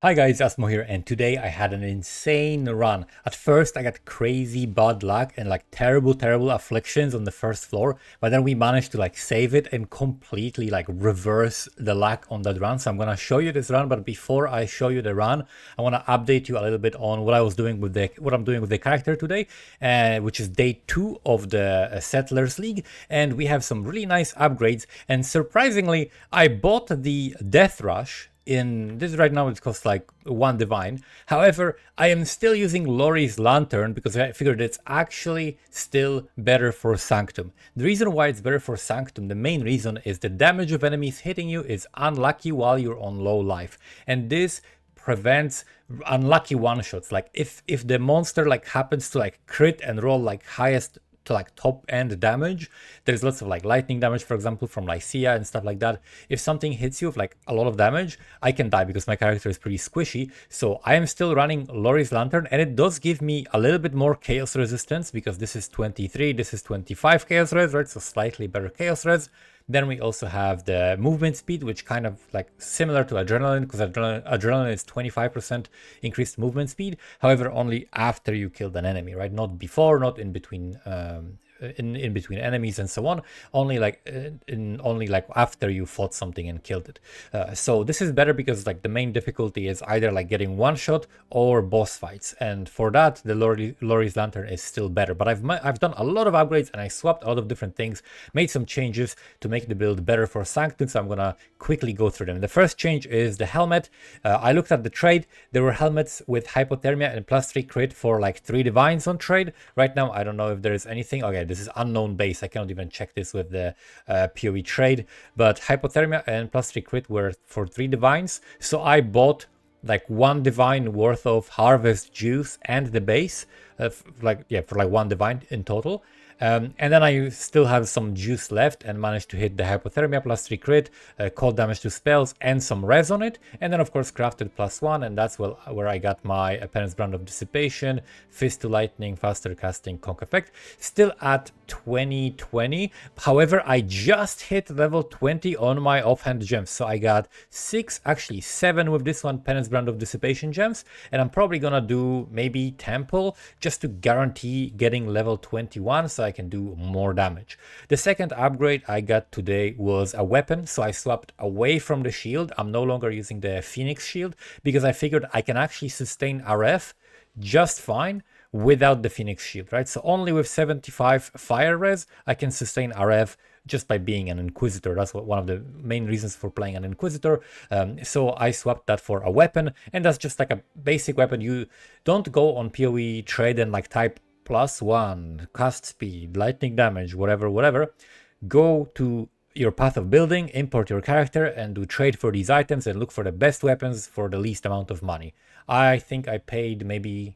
Hi guys, Asmo here, and today I had an insane run. At first I got crazy bad luck and like terrible afflictions on the first floor, but then we managed to like save it and completely like reverse the luck on that run. So I'm gonna show you this run, but before I show you the run, I wanna update you a little bit on what I'm doing with the character today, which is day 2 of the Settlers League, and we have some really nice upgrades. And surprisingly, I bought the Death Rush. In this right now it costs like 1 divine. However, I am still using Lori's Lantern because I figured it's actually still better for Sanctum. The reason why it's better for Sanctum, the main reason, is the damage of enemies hitting you is unlucky while you're on low life, and this prevents unlucky one-shots. Like if the monster like happens to like crit and roll like highest to like top end damage, there's lots of like lightning damage, for example, from Lycia and stuff like that. If something hits you with like a lot of damage, I can die because my character is pretty squishy. So I am still running Lori's Lantern, and it does give me a little bit more chaos resistance because this is 23, this is 25 chaos res, right? So slightly better chaos res. Then we also have the movement speed, which kind of like similar to adrenaline, because adrenaline is 25% increased movement speed. However, only after you killed an enemy, right? Not before, not in between. In between enemies and so on, only like after you fought something and killed it. So this is better because like the main difficulty is either like getting one shot or boss fights, and for that the Lori's Lantern is still better. But I've done a lot of upgrades and I swapped a lot of different things, made some changes to make the build better for Sanctum, so I'm gonna quickly go through them. The first change is the helmet. I looked at the trade. There were helmets with hypothermia and +3 crit for like 3 divines on trade. Right now I don't know if there is anything. Okay, this is unknown base. I cannot even check this with the PoE trade, but hypothermia and +3 crit were for 3 divines. So I bought like 1 divine worth of harvest juice and the base, for like 1 divine in total. And then I still have some juice left and managed to hit the hypothermia +3 crit, cold damage to spells, and some res on it. And then of course crafted +1, and that's where I got my Penance Brand of Dissipation, Fist to Lightning, faster casting, conk effect. Still at 2020. However, I just hit level 20 on my offhand gems, so I got 6, actually 7 with this one, Penance Brand of Dissipation gems, and I'm probably gonna do maybe Temple just to guarantee getting level 21 so I can do more damage. The second upgrade I got today was a weapon, so I swapped away from the shield. I'm no longer using the Phoenix shield because I figured I can actually sustain RF just fine without the Phoenix shield, right? So only with 75 fire res I can sustain RF just by being an Inquisitor. That's one of the main reasons for playing an Inquisitor. So I swapped that for a weapon, and that's just like a basic weapon. You don't go on PoE trade and like type +1 cast speed, lightning damage, whatever. Go to your path of building, import your character, and do trade for these items and look for the best weapons for the least amount of money. I think I paid maybe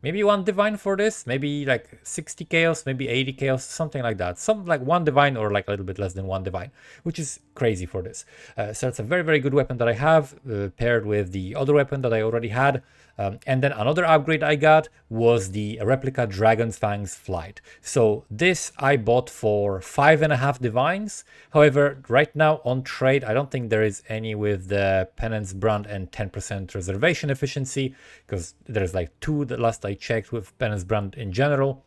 1 divine for this, maybe like 60 chaos, maybe 80 chaos, something like that. Some like 1 divine or like a little bit less than 1 divine, which is crazy for this. So it's a very good weapon that I have, paired with the other weapon that I already had. And then another upgrade I got was the replica Dragon's Fangs Flight. So this I bought for 5.5 divines. However, right now on trade, I don't think there is any with the Penance Brand and 10% reservation efficiency, because there's like 2 the last I checked with Penance Brand in general.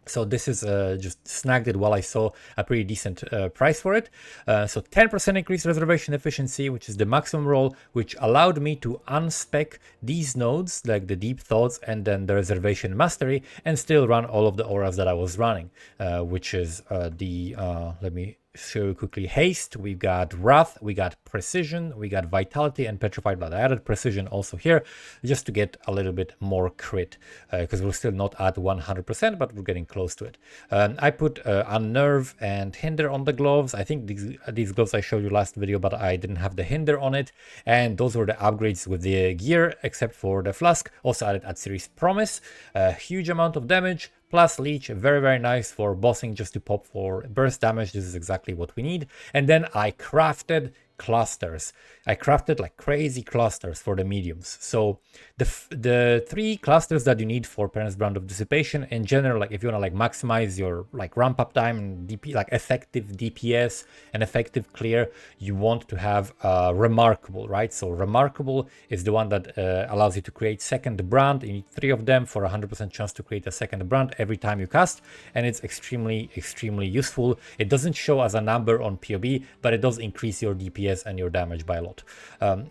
So this is just snagged it while I saw a pretty decent price for it. So 10% increased reservation efficiency, which is the maximum roll, which allowed me to unspec these nodes, like the Deep Thoughts and then the Reservation Mastery, and still run all of the auras that I was running, which is let me show you quickly. Haste, we got Wrath, we got Precision, we got Vitality, and Petrified Blood. I added Precision also here just to get a little bit more crit, because we're still not at 100%, but we're getting close to it. I put Unnerve and Hinder on the gloves. I think these gloves I showed you last video, but I didn't have the Hinder on it, and those were the upgrades with the gear, except for the Flask. Also added at Series Promise, a huge amount of damage, plus Leech, very nice for bossing, just to pop for burst damage. This is exactly what we need. And then I crafted clusters. I crafted like crazy clusters for the mediums. So the 3 clusters that you need for Parents Brand of Dissipation in general, like if you want to like maximize your like ramp up time and DP, like effective DPS and effective clear, you want to have Remarkable, right? So Remarkable is the one that allows you to create second brand. You need 3 of them for 100% chance to create a second brand every time you cast, and it's extremely useful. It doesn't show as a number on POB, but it does increase your DPS and your damage by a lot.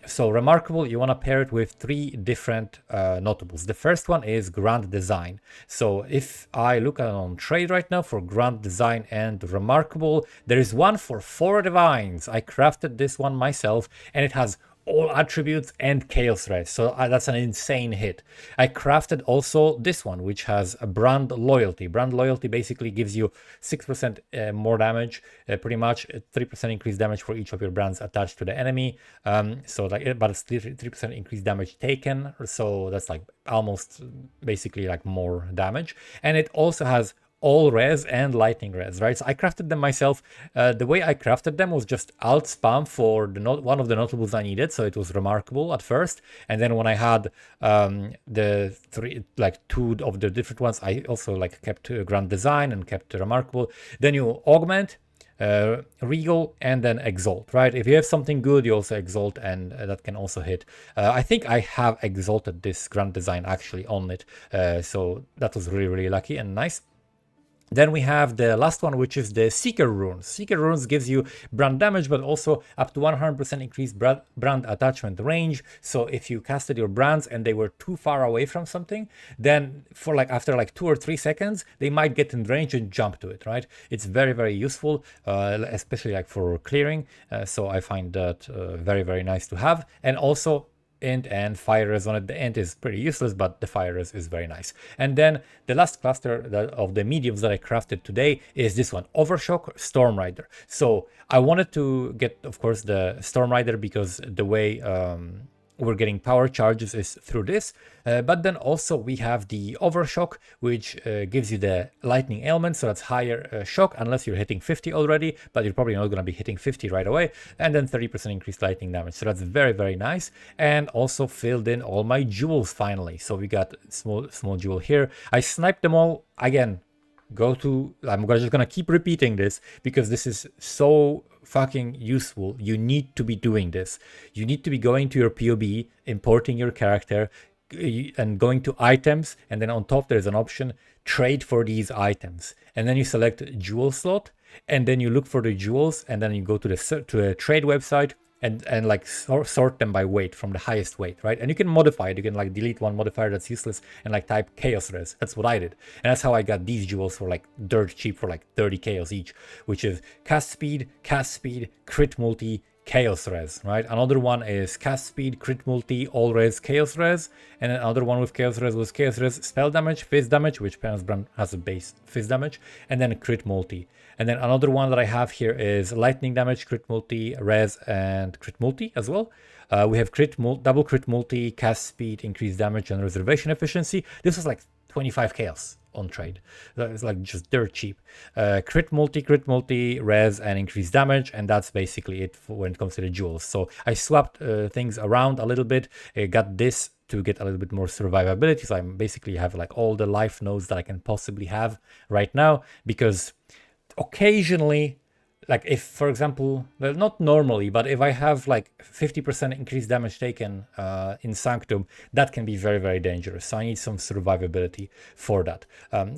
So Remarkable, you want to pair it with 3 different notables. The first one is Grand Design. So if I look at on trade right now for Grand Design and Remarkable, there is one for 4 divines. I crafted this one myself, and it has all attributes and chaos res, so that's an insane hit. I crafted also this one, which has a brand loyalty. Brand loyalty basically gives you 6% more damage, pretty much 3% increased damage for each of your brands attached to the enemy. So like, but it's 3% increased damage taken, so that's like almost basically like more damage. And it also has all res and lightning res, right? So I crafted them myself. The way I crafted them was just alt spam for one of the notables I needed, so it was Remarkable at first, and then when I had the 2 of the different ones, I also like kept Grand Design and kept Remarkable. Then you augment, Regal, and then Exalt, right? If you have something good, you also Exalt, and that can also hit. I think I have exalted this Grand Design actually on it, so that was really lucky and nice. Then we have the last one, which is the Seeker Runes. Seeker Runes gives you brand damage, but also up to 100% increased brand attachment range. So if you casted your brands and they were too far away from something, then for like after like 2 or 3 seconds, they might get in range and jump to it, right? It's very useful, especially like for clearing. So I find that very nice to have. And also int and fire res on it. The int is pretty useless, but the fire res is very nice. And then the last cluster of the mediums that I crafted today is this one, Overshock Storm Rider. So I wanted to get, of course, the Storm Rider because the way we're getting power charges is through this, but then also we have the Overshock, which gives you the lightning ailment, so that's higher shock unless you're hitting 50 already, but you're probably not going to be hitting 50 right away, and then 30% increased lightning damage, so that's very nice. And also filled in all my jewels finally, so we got small jewel here. I sniped them all again. I'm just gonna keep repeating this because this is so fucking useful. You need to be doing this. You need to be going to your POB, importing your character, and going to items, and then on top there's an option, trade for these items, and then you select jewel slot, and then you look for the jewels, and then you go to a trade website, and like sort them by weight from the highest weight, right? And you can modify it. You can like delete one modifier that's useless and like type chaos res. That's what I did. And that's how I got these jewels for like dirt cheap for like 30 chaos each, which is cast speed, crit multi, chaos res, right? Another one is cast speed, crit multi, all res, chaos res. And then another one with chaos res was chaos res, spell damage, fizz damage, which Parents Brand has a base fizz damage, and then crit multi. And then another one that I have here is lightning damage, crit multi, res, and crit multi as well. We have double crit multi, cast speed, increased damage, and reservation efficiency. This was like 25 chaos on trade. It's like just dirt cheap. Crit multi, res, and increased damage, and that's basically it when it comes to the jewels. So I swapped things around a little bit. I got this to get a little bit more survivability. So I basically have like all the life nodes that I can possibly have right now, because occasionally, like if, for example, well, not normally, but if I have like 50% increased damage taken in Sanctum, that can be very dangerous. So I need some survivability for that.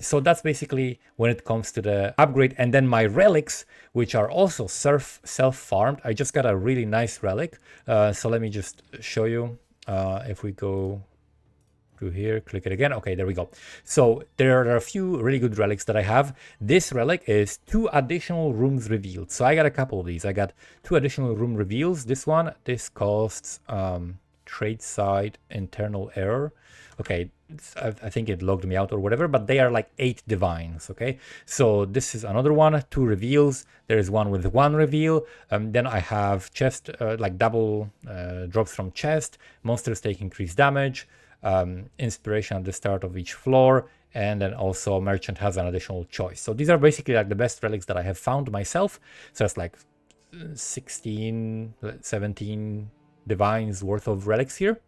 So that's basically when it comes to the upgrade. And then my relics, which are also self-farmed. I just got a really nice relic. So let me just show you. If we go through here, click it again. Okay, there we go. So there are a few really good relics that I have. This relic is 2 additional rooms revealed. So I got a couple of these. I got 2 additional room reveals. This costs trade side internal error. Okay, I think it logged me out or whatever, but they are like 8 divines. Okay, so this is another one, 2 reveals. There is one with 1 reveal. Then I have chest, like double drops from chest. Monsters take increased damage. Inspiration at the start of each floor, and then also merchant has an additional choice. So these are basically like the best relics that I have found myself. So it's like 16, 17 divines worth of relics here.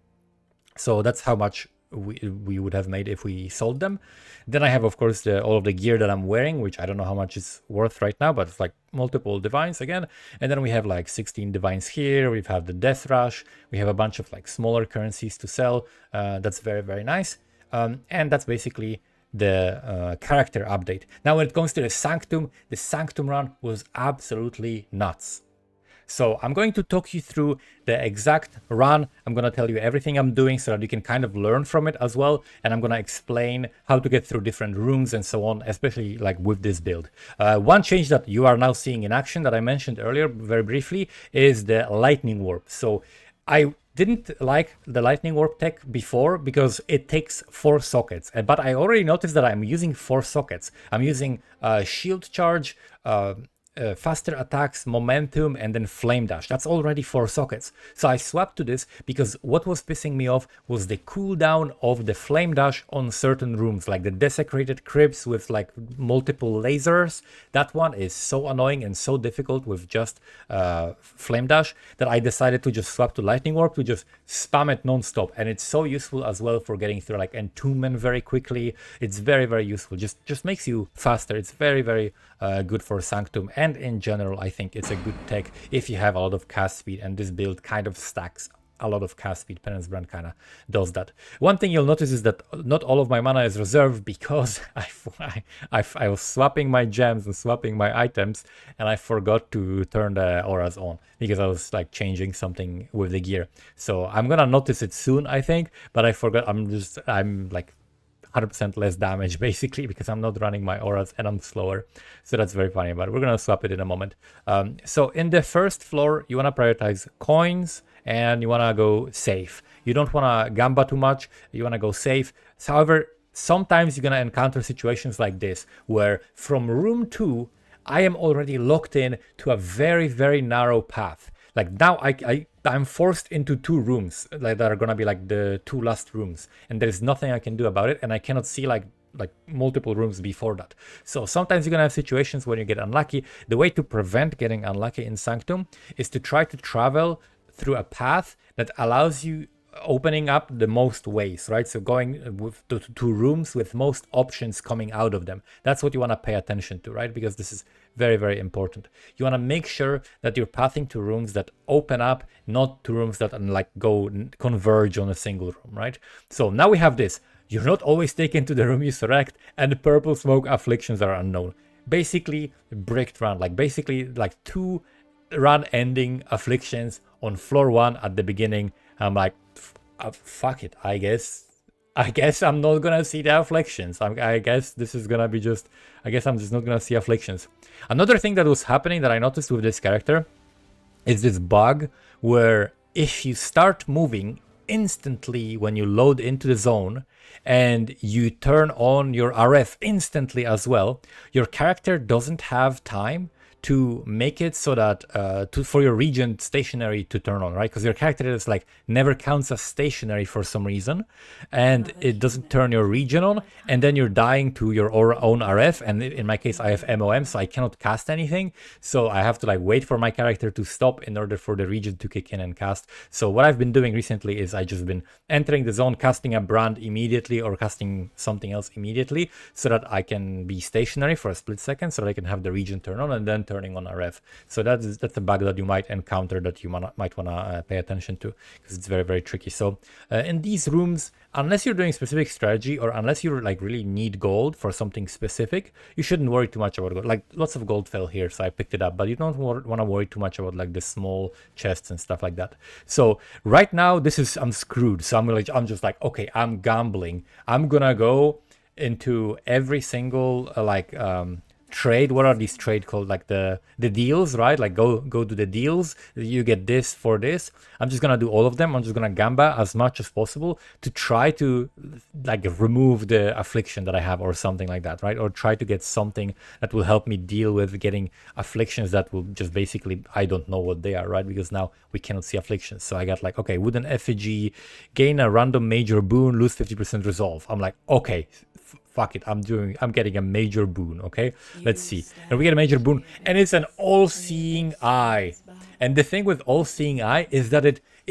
So that's how much we would have made if we sold them. Then I have, of course, all of the gear that I'm wearing, which I don't know how much it's worth right now, but it's like multiple divines again. And then we have like 16 divines here. We've had the Death Rush. We have a bunch of like smaller currencies to sell. That's very, very nice. And that's basically the character update. Now, when it comes to the Sanctum run was absolutely nuts. So I'm going to talk you through the exact run. I'm going to tell you everything I'm doing so that you can kind of learn from it as well. And I'm going to explain how to get through different rooms and so on, especially like with this build. One change that you are now seeing in action that I mentioned earlier very briefly is the lightning warp. So I didn't like the lightning warp tech before because it takes 4 sockets, but I already noticed that I'm using 4 sockets. I'm using shield charge, faster attacks, momentum, and then flame dash. That's already 4 sockets. So I swapped to this because what was pissing me off was the cooldown of the flame dash on certain rooms, like the desecrated crypts with like multiple lasers. That one is so annoying and so difficult with just flame dash that I decided to just swap to lightning warp to just spam it non-stop. And it's so useful as well for getting through like entombment very quickly. It's very, very useful. Just makes you faster. It's very, very good for Sanctum, and in general I think it's a good tech if you have a lot of cast speed, and this build kind of stacks a lot of cast speed. Penance Brand kind of does that. One thing you'll notice is that not all of my mana is reserved because I was swapping my gems and swapping my items, and I forgot to turn the auras on because I was like changing something with the gear. So I'm gonna notice it soon, I think, but I forgot. I'm like 100% less damage basically because I'm not running my auras and I'm slower. So that's very funny, but we're gonna swap it in a moment. So in the first floor, you wanna prioritize coins and you wanna go safe. You don't wanna gamba too much, you wanna go safe. However, sometimes you're gonna encounter situations like this where from room 2, I am already locked in to a very, very narrow path. Like now I'm forced into 2 rooms like that are gonna be like the 2 last rooms, and there's nothing I can do about it, and I cannot see like multiple rooms before that. So sometimes you're gonna have situations when you get unlucky. The way to prevent getting unlucky in Sanctum is to try to travel through a path that allows you opening up the most ways, right? So going with to 2 rooms with most options coming out of them. That's what you want to pay attention to, right? Because this is very, very important. You want to make sure that you're pathing to rooms that open up, not to rooms that like go converge on a single room, right? So now we have this. You're not always taken to the room you select, and the purple smoke afflictions are unknown. Basically, bricked run, like basically like 2 run ending afflictions on floor 1 at the beginning. I'm like, fuck it, I guess I'm not gonna see the afflictions. I guess this is gonna be just, I guess I'm just not gonna see afflictions. Another thing that was happening that I noticed with this character is this bug where if you start moving instantly when you load into the zone and you turn on your RF instantly as well, your character doesn't have time to make it so that for your region stationary to turn on, right? Because your character is like never counts as stationary for some reason, and it doesn't turn your region on, and then you're dying to your own RF. And in my case, I have MOM, so I cannot cast anything. So I have to like wait for my character to stop in order for the region to kick in and cast. So what I've been doing recently is I just been entering the zone, casting a brand immediately or casting something else immediately, so that I can be stationary for a split second, so that I can have the region turn on and then turning on RF. So that's a bug that you might encounter that you might want to pay attention to, because it's very, very tricky. So in these rooms, unless you're doing specific strategy or unless you like really need gold for something specific, you shouldn't worry too much about gold. Like lots of gold fell here, so I picked it up, but you don't want to worry too much about like the small chests and stuff like that. So right now I'm screwed. So I'm just like, okay, I'm gambling. I'm gonna go into every single trade. What are these trade called? Like the deals, right? Like go to the deals, you get this for this. I'm just gonna do all of them. I'm just gonna gamba as much as possible to try to like remove the affliction that I have or something like that, right? Or try to get something that will help me deal with getting afflictions that will just basically, I don't know what they are, right? Because now we cannot see afflictions. So I got like, okay, wooden effigy, gain a random major boon, lose 50% resolve. I'm like, okay, fuck it, I'm getting a major boon, okay? Let's see. And we get a major boon, and it's an all-seeing eye. And the thing with all-seeing eye is that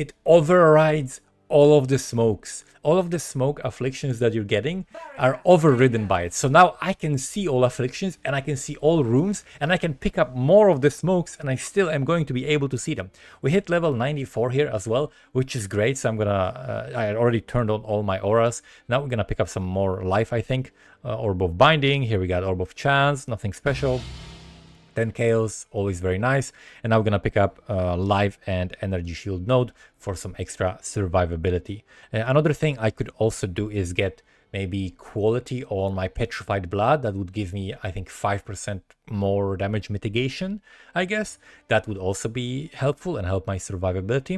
it overrides all of the smokes. All of the smoke afflictions that you're getting are overridden by it. So now I can see all afflictions, and I can see all rooms, and I can pick up more of the smokes, and I still am going to be able to see them. We hit level 94 here as well, which is great. So I'm gonna, I already turned on all my auras. Now we're gonna pick up some more life, I think. Orb of Binding, here we got Orb of Chance, nothing special. 10 chaos, always very nice. And now we're gonna pick up life and energy shield node for some extra survivability. Another thing I could also do is get maybe quality on my petrified blood. That would give me, I think, 5% more damage mitigation, I guess. That would also be helpful and help my survivability.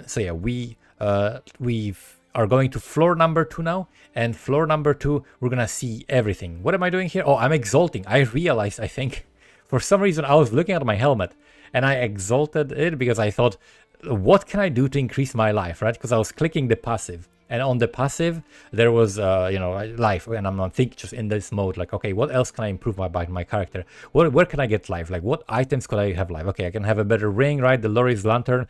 So yeah, we are going to floor number 2 now, and floor number 2 we're gonna see everything. What am I doing here? Oh, I'm exalting. I realized, I think, for some reason I was looking at my helmet and I exalted it because I thought, what can I do to increase my life, right? Because I was clicking the passive, and on the passive there was life, and I'm thinking just in this mode like, okay, what else can I improve my character? Where can I get life? Like, what items could I have life? Okay, I can have a better ring, right? The Lori's lantern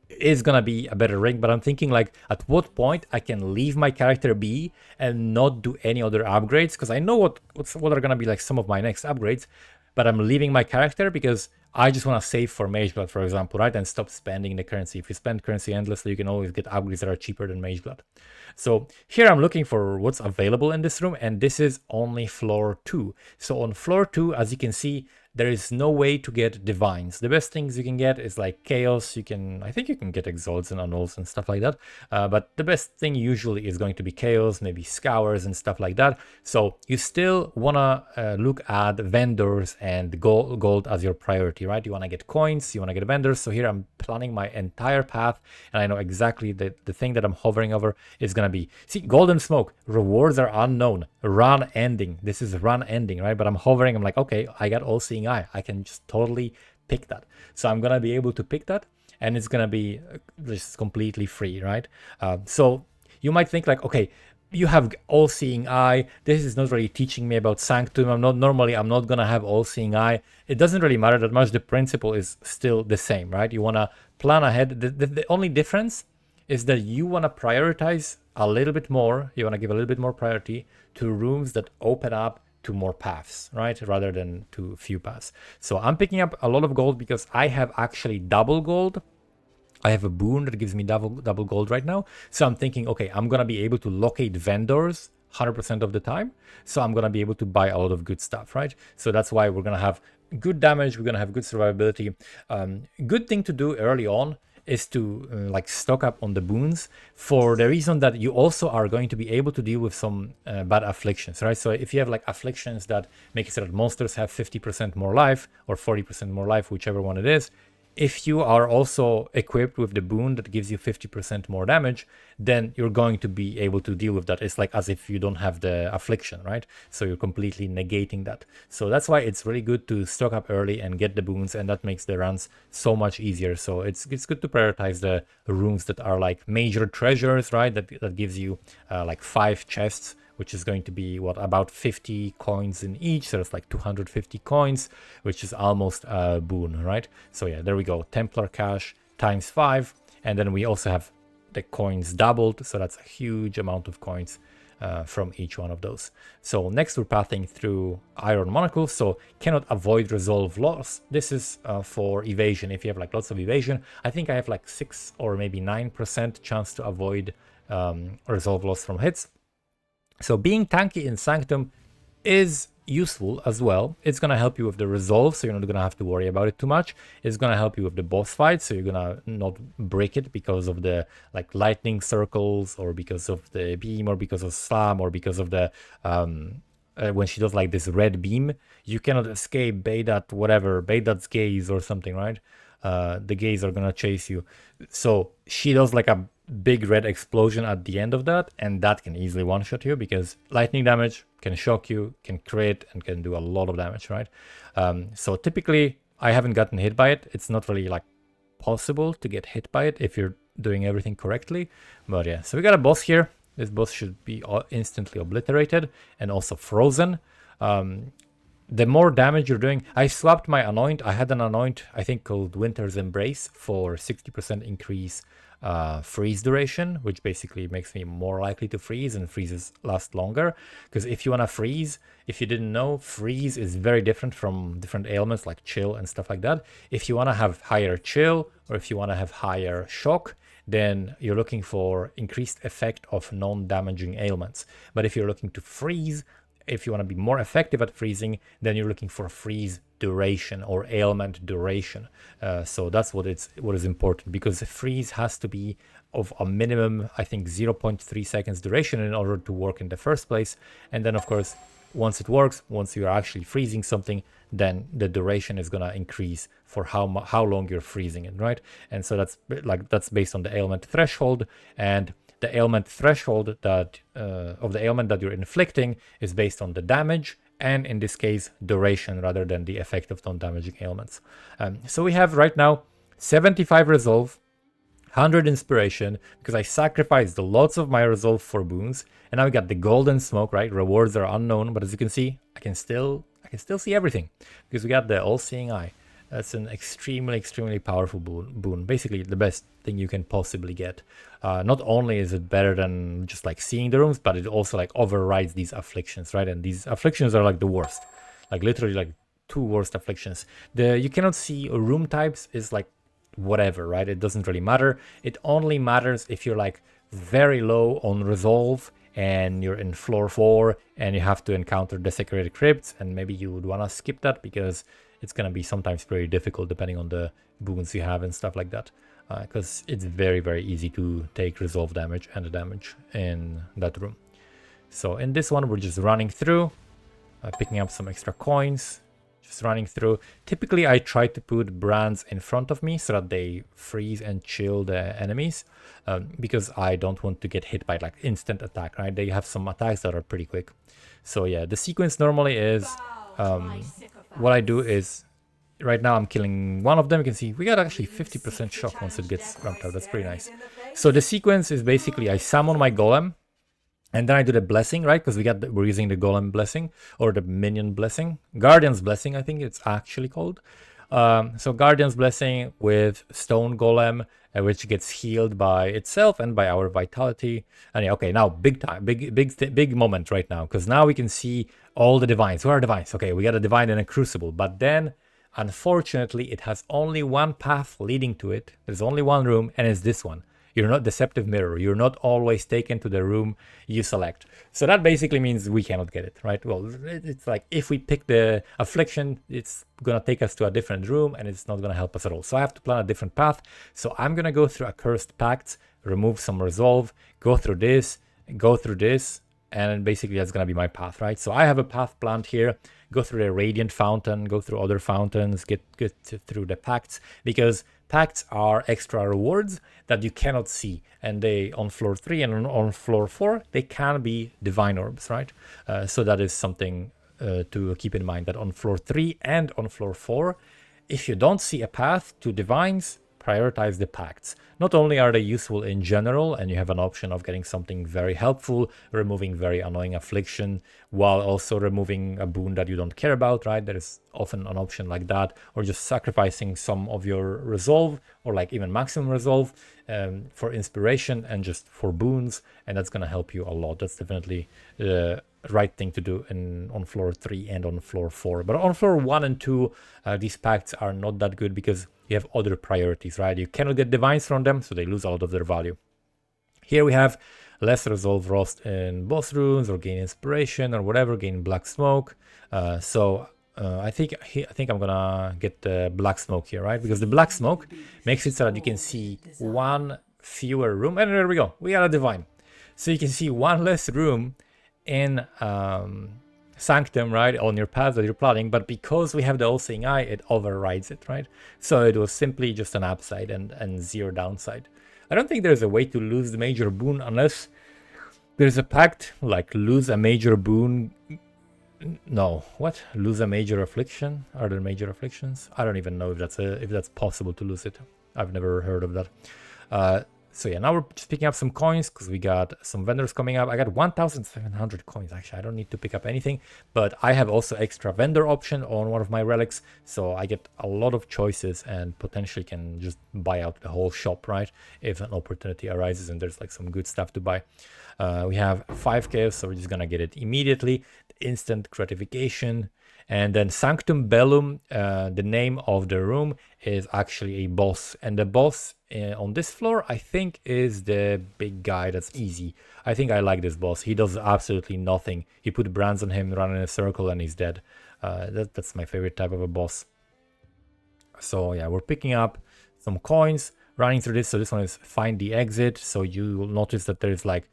is gonna be a better ring, but I'm thinking like, at what point I can leave my character be and not do any other upgrades, because I know what are gonna be like some of my next upgrades, but I'm leaving my character because I just want to save for Mage Blood, for example, right? And stop spending the currency. If you spend currency endlessly, you can always get upgrades that are cheaper than Mage Blood. So here I'm looking for what's available in this room, and this is only floor 2. So on floor 2, as you can see, there is no way to get divines. The best things you can get is like chaos. I think you can get exalts and annuls and stuff like that. But the best thing usually is going to be chaos, maybe scours and stuff like that. So you still wanna look at vendors and gold as your priority, right? You wanna get coins, you wanna get vendors. So here I'm planning my entire path, and I know exactly that the thing that I'm hovering over is gonna be, see, golden smoke, rewards are unknown, run ending. This is run ending, right? But I'm hovering, I'm like, okay, I got all seeing eye. I can just totally pick that. So I'm gonna be able to pick that, and it's gonna be just completely free, right? So you might think like, okay, you have all-seeing eye. This is not really teaching me about Sanctum. I'm not gonna have all-seeing eye. It doesn't really matter that much. The principle is still the same, right? You wanna plan ahead. The only difference is that you wanna prioritize a little bit more. You wanna give a little bit more priority to rooms that open up to more paths, right? Rather than to few paths. So I'm picking up a lot of gold because I have actually double gold. I have a boon that gives me double gold right now. So I'm thinking, okay, I'm gonna be able to locate vendors 100% of the time. So I'm gonna be able to buy a lot of good stuff, right? So that's why we're gonna have good damage. We're gonna have good survivability. Good thing to do early on is to like stock up on the boons, for the reason that you also are going to be able to deal with some bad afflictions, right? So if you have like afflictions that make it so that monsters have 50% more life or 40% more life, whichever one it is, if you are also equipped with the boon that gives you 50% more damage, then you're going to be able to deal with that. It's like as if you don't have the affliction, right? So you're completely negating that. So that's why it's really good to stock up early and get the boons, and that makes the runs so much easier. So it's good to prioritize the rooms that are like major treasures, right? That gives you like 5 chests, which is going to be what, about 50 coins in each. So it's like 250 coins, which is almost a boon, right? So yeah, there we go. Templar cash times 5. And then we also have the coins doubled. So that's a huge amount of coins from each one of those. So next we're pathing through Iron Monocle. So cannot avoid resolve loss. This is for evasion. If you have like lots of evasion, I think I have like 6 or maybe 9% chance to avoid resolve loss from hits. So being tanky in Sanctum is useful as well. It's going to help you with the resolve, so you're not going to have to worry about it too much. It's going to help you with the boss fight, so you're going to not break it because of the like lightning circles, or because of the beam, or because of slam, or because of the when she does like this red beam, you cannot escape Baydat's gaze or something, right? The gaze are going to chase you. So she does like a big red explosion at the end of that, and that can easily one-shot you, because lightning damage can shock you, can crit, and can do a lot of damage, right? So typically I haven't gotten hit by it. It's not really like possible to get hit by it if you're doing everything correctly, but yeah. So we got a boss here. This boss should be instantly obliterated and also frozen. The more damage you're doing, I swapped my anoint. I had an anoint, I think, called Winter's Embrace for 60% increase freeze duration, which basically makes me more likely to freeze, and freezes last longer. Because if you want to freeze, if you didn't know, freeze is very different from different ailments like chill and stuff like that. If you want to have higher chill, or if you want to have higher shock, then you're looking for increased effect of non-damaging ailments. But if you're looking to freeze, if you want to be more effective at freezing, then you're looking for freeze duration or ailment duration. So that's what is important, because the freeze has to be of a minimum, I think, 0.3 seconds duration in order to work in the first place. And then, of course, once it works, once you're actually freezing something, then the duration is gonna increase for how long you're freezing it, right? And so that's based on the ailment threshold, and the ailment threshold that of the ailment that you're inflicting is based on the damage, and in this case duration, rather than the effect of non-damaging ailments. So we have right now 75 resolve, 100 inspiration, because I sacrificed lots of my resolve for boons, and now we got the golden smoke, right? Rewards are unknown, but as you can see, I can still see everything because we got the all-seeing eye. That's an extremely powerful boon. Basically the best thing you can possibly get. Not only is it better than just like seeing the rooms, but it also like overrides these afflictions, right? And these afflictions are like the worst, like literally like two worst afflictions. You cannot see room types is like whatever, right? It doesn't really matter. It only matters if you're like very low on resolve and you're in floor 4 and you have to encounter desecrated crypts, and maybe you would want to skip that because it's going to be sometimes very difficult depending on the boons you have and stuff like that, because it's very easy to take resolve damage and the damage in that room. So in this one, we're just running through, picking up some extra coins, just running through. Typically I try to put brands in front of me so that they freeze and chill the enemies, because I don't want to get hit by like instant attack, right? They have some attacks that are pretty quick. So yeah, the sequence normally is what I do is, right now I'm killing one of them. You can see we got actually 50% shock once it gets ramped up. That's pretty nice. So the sequence is basically I summon my golem, and then I do the blessing, right? Because we're using the golem blessing or the minion blessing, guardian's blessing, I think it's actually called. So guardian's blessing with stone golem, which gets healed by itself and by our vitality. And yeah, okay, now big time, big moment right now, because now we can see all the divines. Who are divines? Okay, we got a divine and a crucible, but then unfortunately it has only one path leading to it. There's only one room, and it's this one. You're not deceptive mirror. You're not always taken to the room you select. So that basically means we cannot get it, right? Well, it's like if we pick the affliction, it's gonna take us to a different room and it's not gonna help us at all. So I have to plan a different path. So I'm gonna go through Accursed Pacts, remove some resolve, go through this, and basically that's gonna be my path, right? So I have a path planned here. Go through the Radiant Fountain, go through other fountains, get through the pacts, because pacts are extra rewards that you cannot see, and they on floor 3 and on floor 4 they can be divine orbs, right? So that is something to keep in mind, that on floor 3 and on floor 4, if you don't see a path to divines, prioritize the pacts. Not only are they useful in general, and you have an option of getting something very helpful, removing very annoying affliction, while also removing a boon that you don't care about, right? There is often an option like that, or just sacrificing some of your resolve, or like even maximum resolve, for inspiration and just for boons, and that's gonna help you a lot. That's definitely the right thing to do on floor 3 and on floor 4. But on floor 1 and 2, these pacts are not that good because you have other priorities, right? You cannot get divines from them, so they lose a lot of their value. Here we have less resolve rust in boss runes, or gain inspiration, or whatever, gain black smoke. I think I'm gonna get the black smoke here, right? Because the black smoke makes it so that you can see one fewer room, and there we go, we got a divine. So you can see one less room in Sanctum, right, on your path that you're plotting, but because we have the all-seeing eye, it overrides it, right? So it was simply just an upside and zero downside. I don't think there's a way to lose the major boon unless there's a pact, like lose a major boon. No, what? Lose a major affliction? Are there major afflictions? I don't even know if that's possible to lose it. I've never heard of that. So yeah, now we're just picking up some coins because we got some vendors coming up. I got 1,700 coins. Actually, I don't need to pick up anything, but I have also extra vendor option on one of my relics. So I get a lot of choices and potentially can just buy out the whole shop, right? If an opportunity arises and there's like some good stuff to buy. We have 5k, so we're just gonna get it immediately. Instant gratification. And then Sanctum Bellum, the name of the room is actually a boss. And the boss on this floor, I think, is the big guy that's easy. I think I like this boss. He does absolutely nothing. You put brands on him, run in a circle, and he's dead. That's my favorite type of a boss. So yeah, we're picking up some coins, running through this. So this one is find the exit. So you will notice that there's like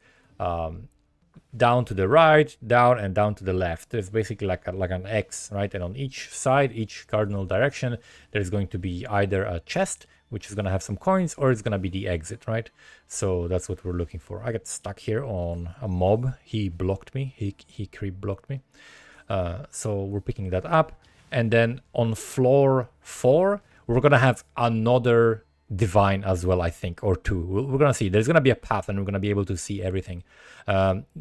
down to the right, down, and down to the left. There's basically like an X, right? And on each side, each cardinal direction, there's going to be either a chest, which is going to have some coins, or it's going to be the exit, right? So that's what we're looking for. I got stuck here on a mob. He blocked me. He creep blocked me. So we're picking that up. And then on floor 4, we're going to have another divine as well, I think, or 2. We're gonna see. There's gonna be a path and we're gonna be able to see everything.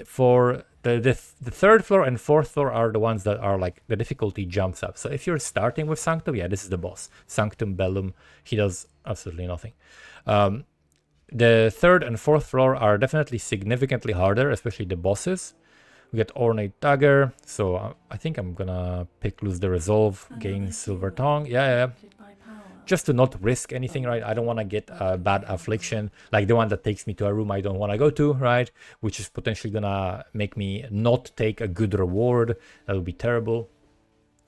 For the third floor and fourth floor are the ones that are like the difficulty jumps up. So if you're starting with Sanctum, yeah, this is the boss, Sanctum Bellum. He does absolutely nothing. The third and fourth floor are definitely significantly harder, especially the bosses. We get Ornate Dagger, so I think I'm gonna pick Lose the Resolve, gain Silver Tongue. Yeah. Just to not risk anything, right? I don't want to get a bad affliction, like the one that takes me to a room I don't want to go to, right? Which is potentially gonna make me not take a good reward. That would be terrible.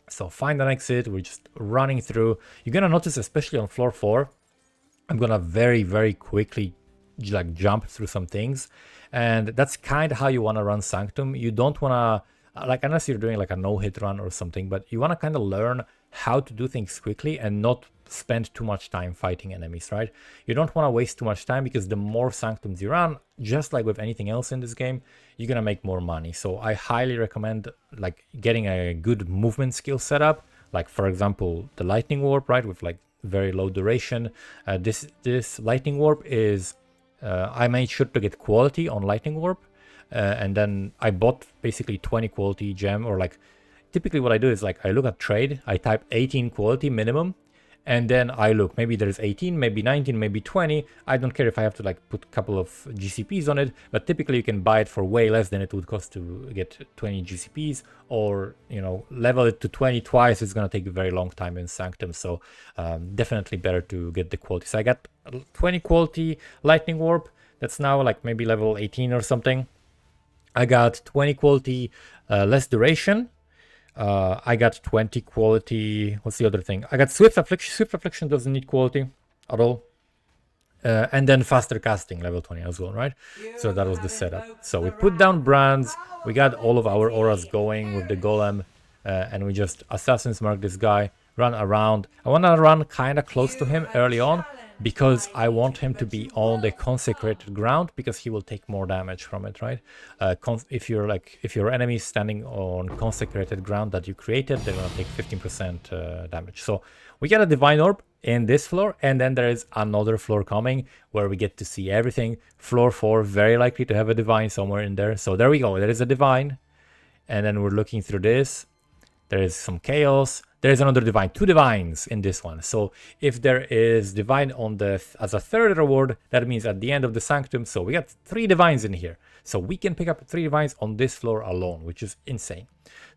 So find an exit. We're just running through. You're gonna notice, especially on floor 4, I'm gonna very, very quickly like jump through some things. And that's kind of how you want to run Sanctum. You don't want to, like, unless you're doing like a no-hit run or something, but you want to kind of learn how to do things quickly and not spend too much time fighting enemies, right? You don't want to waste too much time, because the more Sanctums you run, just like with anything else in this game, you're gonna make more money. So I highly recommend like getting a good movement skill setup, like for example the lightning warp, right, with like very low duration. This lightning warp is I made sure to get quality on lightning warp, and then I bought basically 20 quality gem, or like typically what I do is like I look at trade, I type 18 quality minimum, and then I look, maybe there's 18, maybe 19, maybe 20. I don't care if I have to like put a couple of GCPs on it, but typically you can buy it for way less than it would cost to get 20 GCPs, or, you know, level it to 20 twice. It's going to take a very long time in Sanctum. So definitely better to get the quality. So I got 20 quality lightning warp. That's now like maybe level 18 or something. I got 20 quality less duration. I got 20 quality. What's the other thing? I got Swift Affliction. Swift Affliction doesn't need quality at all. And then faster casting, level 20 as well, right? So that was the setup. So we put down brands. We got all of our auras going with the golem. And we just Assassin's Mark this guy, run around. I want to run kind of close to him early on, because I want him to be on the consecrated ground, because he will take more damage from it, right? If your enemy is standing on consecrated ground that you created, they're gonna take 15% damage. So we get a divine orb in this floor, and then there is another floor coming where we get to see everything. Floor 4, very likely to have a divine somewhere in there. So there we go. There is a divine, and then we're looking through this. There is some chaos. There is another divine, 2 divines in this one. So if there is divine on the as a third reward, that means at the end of the Sanctum. So we got 3 divines in here. So we can pick up 3 divines on this floor alone, which is insane.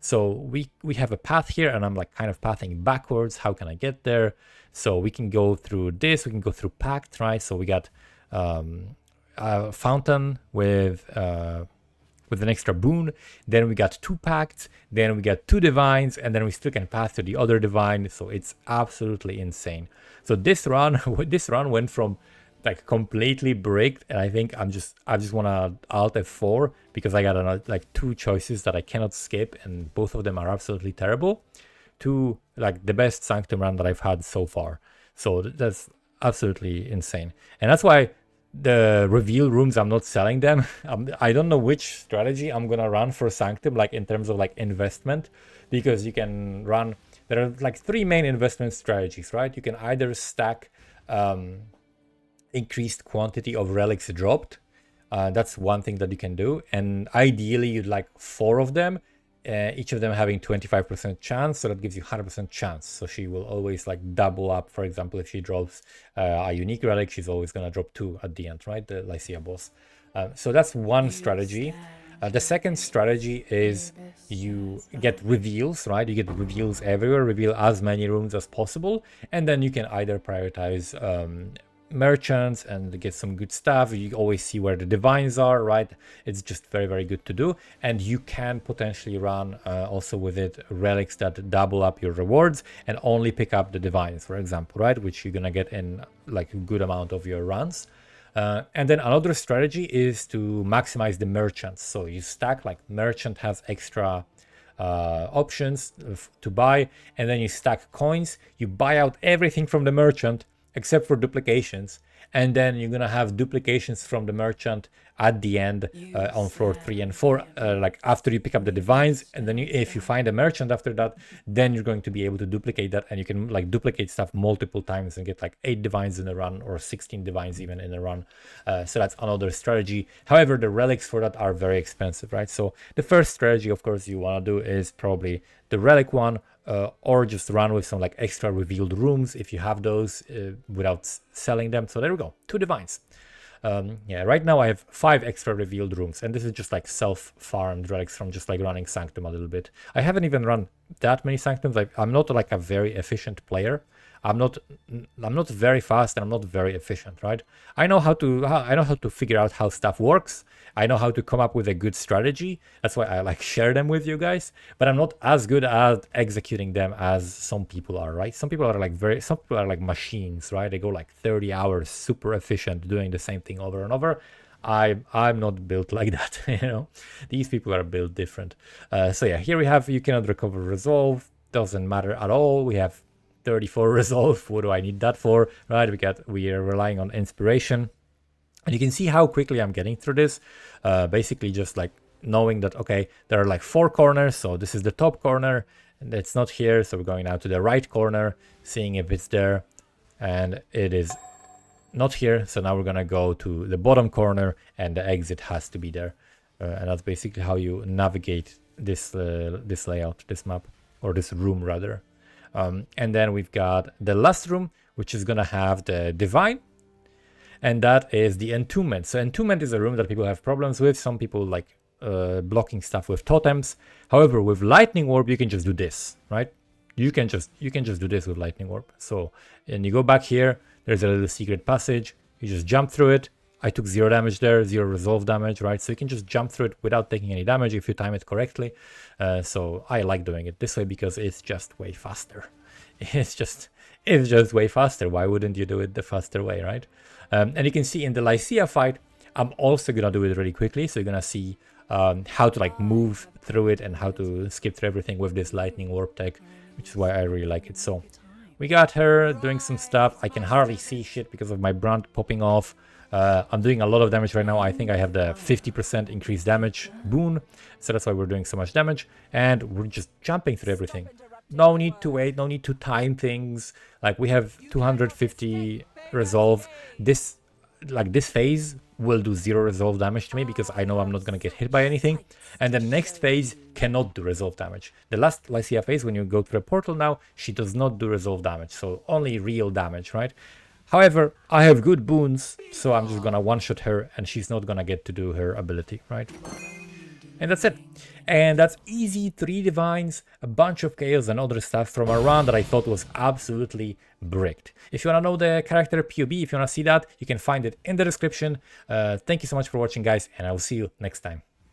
So we have a path here, and I'm like kind of pathing backwards. How can I get there? So we can go through this. We can go through Pact, right? So we got a fountain with an extra boon. Then we got 2 pacts, then we got 2 divines, and then we still can path to the other divine. So it's absolutely insane. So this run went from like completely bricked, and I think I just want to Alt F4, because I got like 2 choices that I cannot skip, and both of them are absolutely terrible, to like the best Sanctum run that I've had so far. So that's absolutely insane, and that's why the reveal rooms, I'm not selling them. I don't know which strategy I'm gonna run for Sanctum, like in terms of like investment, because you can run, there are like 3 main investment strategies, right? You can either stack increased quantity of relics dropped. That's one thing that you can do. And ideally, you'd like 4 of them, each of them having 25% chance. So that gives you 100% chance. So she will always like double up. For example, if she drops a unique relic, she's always going to drop 2 at the end, right? The Lycia boss. So that's one strategy. The second strategy is you get reveals, right? You get reveals everywhere, reveal as many rooms as possible. And then you can either prioritize merchants and get some good stuff. You always see where the divines are, right? It's just very, very good to do. And you can potentially run also with it relics that double up your rewards and only pick up the divines, for example, right? Which you're gonna get in like a good amount of your runs. And then another strategy is to maximize the merchants. So you stack like merchant has extra options to buy, and then you stack coins. You buy out everything from the merchant except for duplications, and then you're gonna have duplications from the merchant at the end on floor 3 and 4, like after you pick up the divines. And then if you find a merchant after that, then you're going to be able to duplicate that, and you can like duplicate stuff multiple times and get like 8 divines in a run, or 16 divines even in a run. So that's another strategy. However, the relics for that are very expensive, right? So the first strategy, of course, you want to do is probably the relic one, or just run with some like extra revealed rooms if you have those without selling them. So there we go, 2 divines. Yeah, right now I have 5 extra revealed rooms, and this is just like self-farmed relics from just like running Sanctum a little bit. I haven't even run that many Sanctums. I'm not like a very efficient player. I'm not very fast, and I'm not very efficient, right? I know how to figure out how stuff works. I know how to come up with a good strategy. That's why I like share them with you guys. But I'm not as good at executing them as some people are, right? Some people are like machines, right? They go like 30 hours, super efficient, doing the same thing over and over. I'm not built like that, you know. These people are built different. So yeah, here we have you cannot recover resolve. Doesn't matter at all. We have 34 resolve. What do I need that for, right? We are relying on inspiration. And you can see how quickly I'm getting through this. Basically just like knowing that, okay, there are like 4 corners. So this is the top corner and it's not here. So we're going now to the right corner, seeing if it's there, and it is not here. So now we're going to go to the bottom corner, and the exit has to be there. And that's basically how you navigate this layout, this map, or this room rather. And then we've got the last room, which is going to have the divine. And that is the entombment. So entombment is a room that people have problems with. Some people like blocking stuff with totems. However, with lightning orb, you can just do this, right? You can just do this with lightning orb. So, and you go back here, there's a little secret passage. You just jump through it. I took 0 damage there, 0 resolve damage, right? So you can just jump through it without taking any damage if you time it correctly. So I like doing it this way because it's just way faster. It's just way faster. Why wouldn't you do it the faster way, right? And you can see in the Lycia fight, I'm also gonna do it really quickly. So you're gonna see how to like move through it and how to skip through everything with this lightning warp tech, which is why I really like it. So we got her doing some stuff. I can hardly see shit because of my brand popping off. I'm doing a lot of damage right now. I think I have the 50% increased damage boon. So that's why we're doing so much damage. And we're just jumping through everything. No need to wait, no need to time things. Like we have 250 resolve. This phase will do 0 resolve damage to me because I know I'm not gonna get hit by anything. And the next phase cannot do resolve damage. The last Lycia phase, when you go through a portal now, she does not do resolve damage. So only real damage, right? However, I have good boons, so I'm just gonna one-shot her and she's not gonna get to do her ability, right? And that's it. And that's easy 3 divines, a bunch of chaos and other stuff from a run that I thought was absolutely bricked. If you want to know the character POB, if you want to see that, you can find it in the description. Thank you so much for watching, guys, and I will see you next time.